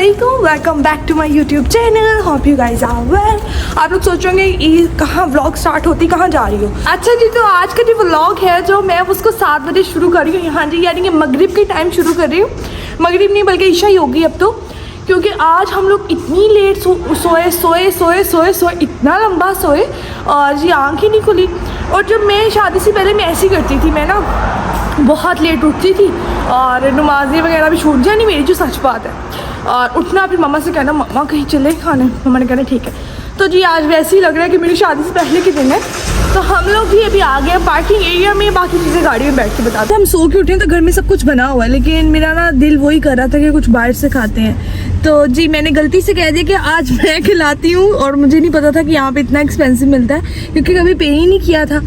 अस्सलामुअलैकुम, welcome back to my YouTube channel. Hope you guys are well. आप लोग सोचोगे ये कहाँ व्लॉग स्टार्ट होती, कहाँ जा रही हो। अच्छा जी, तो आज का जो व्लॉग है जो मैं उसको 7 बजे शुरू कर रही हूँ। यहाँ जी यानी कि मगरिब के टाइम शुरू कर रही हूँ। मगरिब नहीं बल्कि ईशा ही होगी अब तो, क्योंकि आज हम लोग इतनी लेट सोए, इतना लंबा सोए और जी आँख ही नहीं खुली। और जब मैं शादी से पहले मैं ऐसी करती थी, मैं ना बहुत लेट उठती थी और नमाज़ें वगैरह भी छूट जानी मेरी, जो सच बात है। और उठना फिर मम्मा से कहना मम्मा कहीं चले खाने, मम्मा ने कहना ठीक है। तो जी आज वैसे ही लग रहा है कि मेरी शादी से पहले के दिन है। तो हम लोग भी अभी आ गए पार्किंग एरिया में, बाकी चीज़ें गाड़ी में बैठ के बताते हैं। हम सो के उठे तो घर में सब कुछ बना हुआ है, लेकिन मेरा ना दिल वही कर रहा था कि कुछ बाहर से खाते हैं। तो जी मैंने गलती से कह दिया कि आज मैं खिलाती हूँ, और मुझे नहीं पता था कि यहाँ पे इतना एक्सपेंसिव मिलता है, क्योंकि कभी पे ही नहीं किया था।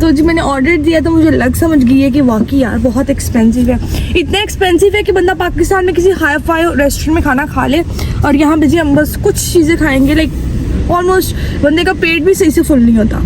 तो जी मैंने ऑर्डर दिया तो मुझे समझ गई है कि वाकई यार बहुत एक्सपेंसिव है। इतना एक्सपेंसिव है कि बंदा पाकिस्तान में किसी हाई फाई रेस्टोरेंट में खाना खा ले, और यहाँ पे जी हम बस कुछ चीज़ें खाएंगे, लाइक ऑलमोस्ट बंदे का पेट भी सही से फुल नहीं होता।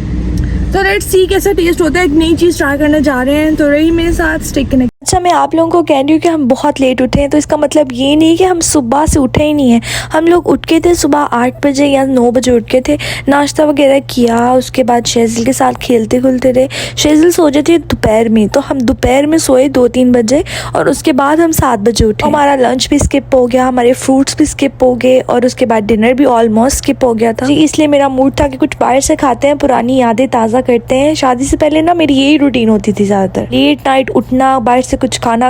तो लेट्स सी कैसा टेस्ट होता है। एक नई चीज़ ट्राई करने जा रहे हैं, तो रही मेरे साथ स्टे कनेक्ट। अच्छा, मैं आप लोगों को कह रही हूँ कि हम बहुत लेट उठे हैं, तो इसका मतलब ये नहीं कि हम सुबह से उठे ही नहीं हैं। हम लोग उठ के थे सुबह 8 बजे या 9 बजे उठ के थे, नाश्ता वगैरह किया, उसके बाद शेजिल के साथ खेलते खुलते रहे। शेजिल सो जाती है दोपहर में, तो हम दोपहर में सोए 2-3 बजे, और उसके बाद हम 7 बजे उठे। हमारा लंच भी स्किप हो गया, हमारे फ्रूट्स भी स्किप हो गए, और उसके बाद डिनर भी ऑलमोस्ट स्किप हो गया था जी। इसलिए मेरा मूड था कि कुछ बाहर से खाते हैं, पुरानी यादें ताज़ा करते हैं। शादी से पहले ना मेरी यही रूटीन होती थी, ज़्यादातर लेट नाइट उठना, बाहर से कुछ खाना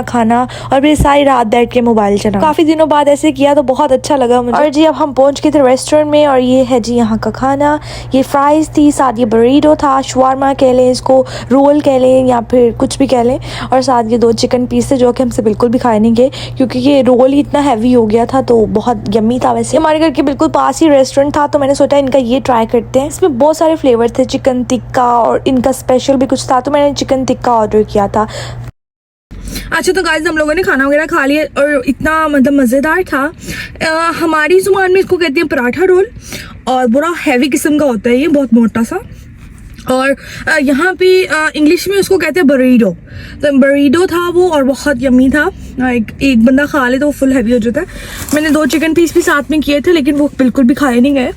और फिर सारी रात बैठ के मोबाइल चलाना। काफी दिनों बाद ऐसे किया तो बहुत अच्छा लगा मुझे। और जी अब हम पहुंच गए थे रेस्टोरेंट में, और ये है जी यहाँ का खाना। ये फ्राइज थी, साथ ये बरीडो था, शवारमा कह लें इसको, रोल कह लें, या फिर कुछ भी कह लें, और साथ ये 2 चिकन पीस थे जो कि हमसे बिल्कुल भी खाए नहीं गए, क्योंकि ये रोल ही इतना हैवी हो गया था, तो बहुत यम्मी था। वैसे हमारे घर के बिल्कुल पास ही रेस्टोरेंट था, तो मैंने सोचा इनका ये ट्राई करते हैं। इसमें बहुत सारे फ्लेवर थे, चिकन टिक्का और इनका स्पेशल भी कुछ था, तो मैंने चिकन टिक्का ऑर्डर किया था। अच्छा, तो गाइस हम लोगों ने खाना वगैरह खा लिया, और इतना मतलब मज़ेदार था। हमारी जुबान में इसको कहते हैं पराठा रोल, और बड़ा हैवी किस्म का होता है ये, बहुत मोटा सा। और यहाँ पे इंग्लिश में उसको कहते हैं बरीडो। तो बरीडो था वो, और बहुत यम्मी था। एक बंदा खा ले तो वो फुल हैवी हो जाता है। मैंने 2 चिकन पीस भी साथ में किए थे, लेकिन वो बिल्कुल भी खाए नहीं गए,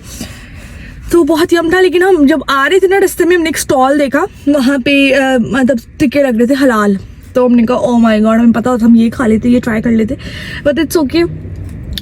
तो बहुत यम था। लेकिन हम जब आ रहे थे ना, रास्ते में हमने एक स्टॉल देखा, वहाँ पे मतलब टिक्के लग रहे थे हलाल, तो हमने कहा ओ माय गॉड, हमें पता होता हम ये खा लेते, ये ट्राई कर लेते, but it's okay,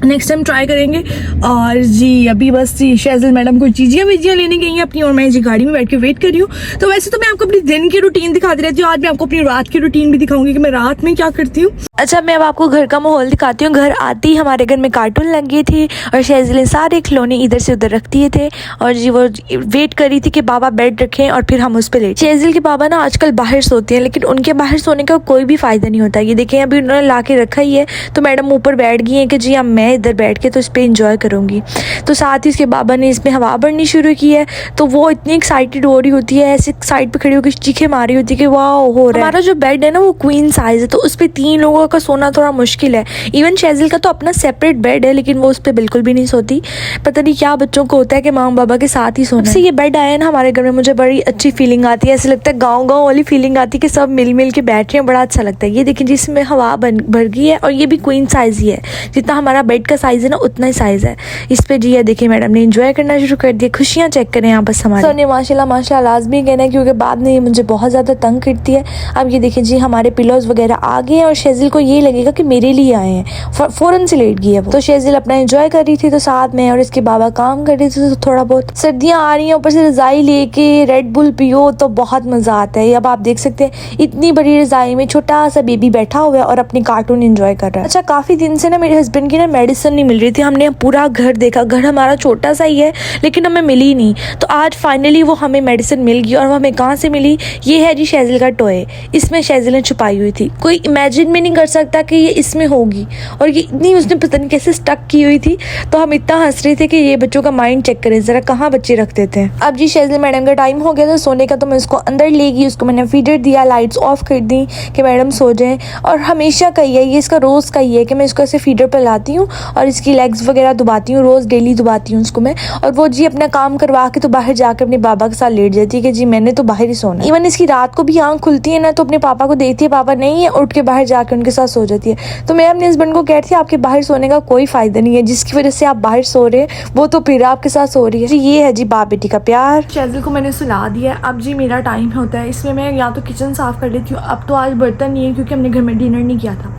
next time try करेंगे। और जी अभी बस जी शेजिल मैडम को चीज़ियाँ लेने गई हैं अपनी, और मैं जी गाड़ी में बैठ के वेट कर रही हूँ। तो वैसे तो मैं आपको अपनी दिन की रूटीन दिखाती रहती हूँ, आज मैं आपको अपनी रात की रूटीन भी दिखाऊंगी कि मैं रात में क्या करती हूँ। अच्छा, मैं अब आपको घर का माहौल दिखाती हूँ। घर आती ही हमारे घर में कार्टून लग गई थी, और शेजिल ने सारे खिलौने इधर से उधर रख दिए थे, और जी वो वेट कर रही थी कि बाबा बेड रखें और फिर हम उस पर लेट। शेजिल के बाबा ना आजकल बाहर सोते हैं, लेकिन उनके बाहर सोने का कोई भी फ़ायदा नहीं होता। ये देखें अभी उन्होंने ला के रखा ही है, तो मैडम ऊपर बैठ गई हैं कि जी अब मैं इधर बैठ के तो इस पर इंजॉय करूँगी। तो साथ ही उसके बाबा ने इसमें हवा भरनी शुरू की है, तो वो इतनी एक्साइटेड हो रही होती है, ऐसे साइड पर खड़ी होकर चीखें मारी होती है कि वाह हो रहा है। हमारा जो बेड है ना वो क्वीन साइज है, तो उस पर 3 लोगों का सोना थोड़ा मुश्किल है। इवन शेजिल का तो अपना सेपरेट बेड है, लेकिन वो उस पर बिल्कुल भी नहीं सोती। पता नहीं क्या बच्चों को होता है कि माँ बाबा के साथ ही सोना। से ये बेड आया ना हमारे घर में, मुझे बड़ी अच्छी फीलिंग आती है, ऐसे लगता है गाँव वाली फीलिंग आती है कि सब मिल के बैठ रहे हैं, बड़ा अच्छा लगता है। ये देखिए जिसमें हवा भर गई है, और ये भी क्वीन साइज ही है, जितना हमारा बेड का साइज है ना उतना ही साइज है। इस पे जी देखिए मैडम ने एंजॉय करना शुरू कर दिया, खुशियाँ चेक करें यहाँ बस हमारे। सर ने माशाल्लाह लाजमी कहना है, क्योंकि बाद में ये मुझे बहुत ज़्यादा तंग करती है। अब ये देखिए जी हमारे पिलोज वगैरह आ गए हैं, और शेजिल को ये लगेगा कि मेरे लिए आए हैं, फ़ौरन से लेट गई है वो। तो शेजिल अपना एंजॉय कर रही थी, तो साथ में और इसके बाबा काम कर रहे थे, तो थोड़ा बहुत सर्दियाँ आ रही हैं, ऊपर से रज़ाई लेके रेड बुल पियो तो बहुत मज़ा आता है। अब आप देख सकते हैं इतनी बड़ी रज़ाई में छोटा सा बेबी बैठा हुआ है और अपनी कार्टून एंजॉय कर रहा है। अच्छा, काफ़ी दिन से ना मेरे हस्बैंड की ना मेडिसिन नहीं मिल रही थी। हमने पूरा घर देखा, घर हमारा छोटा सा ही है, लेकिन हमें मिली नहीं। तो आज फाइनली वो हमें मेडिसिन मिल गई, और वो हमें कहाँ से मिली, ये है जी शेजिल का टॉय। इसमें शेजिल ने छुपाई हुई थी, कोई इमेजिन भी नहीं कर सकता कि ये इसमें होगी, और ये इतनी उसने पता नहीं कैसे स्टक की हुई थी। तो हम इतना हंस रहे थे कि ये बच्चों का माइंड चेक करें ज़रा, कहाँ बच्चे रख देते हैं। अब जी शेजिल मैडम का टाइम हो गया था सोने का, तो मैं उसको अंदर ले गई, उसको मैंने फीडर दिया, लाइट्स ऑफ कर दी कि मैडम सो जाएं। और हमेशा का ही है ये, इसका रोज़ का ही है कि मैं इसको ऐसे फीडर पर लाती हूँ, और इसकी लेग्स वगैरह दुबाती हूँ, रोज़ डेली दुबाती हूँ उसको मैं। और वो जी अपना काम करवा के तो बाहर जाकर अपने पापा के साथ लेट जाती है कि जी मैंने तो बाहर ही सोना है। इवन इसकी रात को भी आँख खुलती है ना तो अपने पापा को देखती है, पापा नहीं है, उठ के बाहर जाकर उनके साथ सो जाती है। तो मैं अपने हस्बैंड को कहती थी आपके बाहर सोने का कोई फ़ायदा नहीं है, जिसकी वजह से आप बाहर सो रहे हैं वो तो फिर आपके साथ सो रही है। जी ये है जी बाप बेटी का प्यार। शेज़ल को मैंने सुला दिया है, अब जी मेरा टाइम होता है, इसमें मैं या तो किचन साफ़ कर लेती हूँ। अब तो आज बर्तन नहीं है क्योंकि हमने घर में डिनर नहीं किया था।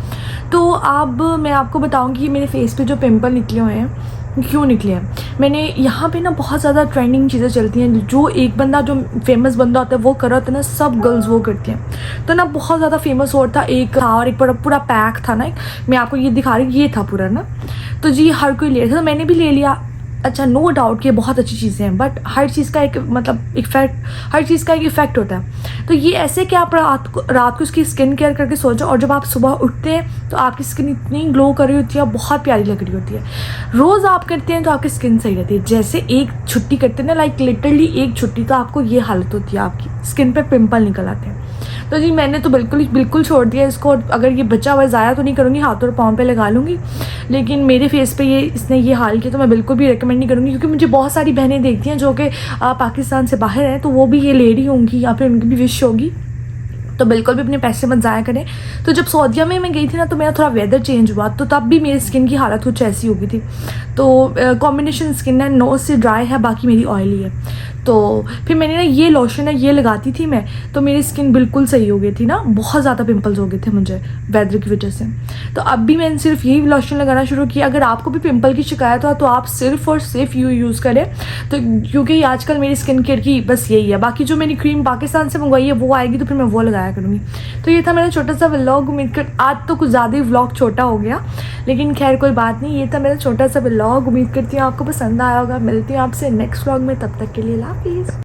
तो अब मैं आपको बताऊँगी मेरे फेस पे जो पिंपल निकले हुए हैं क्यों निकले हैं। मैंने यहाँ पे ना बहुत ज़्यादा ट्रेंडिंग चीज़ें चलती हैं, जो एक बंदा जो फेमस बंदा होता है वो कर रहा होता है ना, सब गर्ल्स वो करती हैं। तो ना बहुत ज़्यादा फेमस और था एक था, और एक पूरा पैक था ना, मैं आपको ये दिखा रही हूँ, ये था पूरा ना। तो जी हर कोई ले रहा था तो मैंने भी ले लिया। अच्छा, नो डाउट कि बहुत अच्छी चीज़ें हैं, बट हर चीज़ का एक मतलब इफ़ेक्ट होता है। तो ये ऐसे कि आप रात को उसकी स्किन केयर करके सो जाओ और जब आप सुबह उठते हैं तो आपकी स्किन इतनी ग्लो कर रही होती है, बहुत प्यारी लग रही होती है। रोज़ आप करते हैं तो आपकी स्किन सही रहती है। जैसे एक छुट्टी करते हैं ना, लाइक लिटरली एक छुट्टी, तो आपको ये हालत होती है, आपकी स्किन पे पिंपल निकल आते हैं। तो जी मैंने तो बिल्कुल छोड़ दिया इसको। अगर ये बचा हुआ ज़ाया तो नहीं करूँगी, हाथों और पाँव पे लगा लूँगी, लेकिन मेरे फेस पे इसने ये हाल किया तो मैं बिल्कुल भी रिकमेंड नहीं करूँगी। क्योंकि मुझे बहुत सारी बहनें देखती हैं जो कि पाकिस्तान से बाहर हैं, तो वो भी ये ले रही होंगी या फिर उनकी भी विश होगी। तो बिल्कुल भी अपने पैसे मत ज़ाया करें। तो जब सऊदीया में मैं गई थी ना, तो मेरा थोड़ा वेदर चेंज हुआ, तो तब भी मेरी स्किन की हालत कुछ ऐसी हो गई थी। तो कॉम्बिनेशन स्किन है, नोज से ड्राई है, बाकी मेरी ऑयली है। तो फिर मैंने ना ये लोशन है, ये लगाती थी मैं, तो मेरी स्किन बिल्कुल सही हो गई थी ना। बहुत ज़्यादा पिंपल्स हो गए थे मुझे वेदर की वजह से। तो अब भी मैंने सिर्फ यही लोशन लगाना शुरू किया। अगर आपको भी पिंपल की शिकायत हो तो आप सिर्फ और सिर्फ यूज़ करें, तो क्योंकि आजकल मेरी स्किन केयर की बस यही है। बाकी जो मेरी क्रीम पाकिस्तान से मंगवाई है वो आएगी तो फिर मैं वो लगाया करूँगी। तो ये था मेरा छोटा सा व्लॉग। उम्मीद कर आज तो कुछ ज़्यादा ही व्लॉग छोटा हो गया, लेकिन खैर कोई बात नहीं। ये था मेरा छोटा सा व्लॉग। उम्मीद करती हूँ आपको पसंद आया होगा। मिलती हूँ आपसे नेक्स्ट व्लॉग में, तब तक के लिए अल्लाह हाफिज़।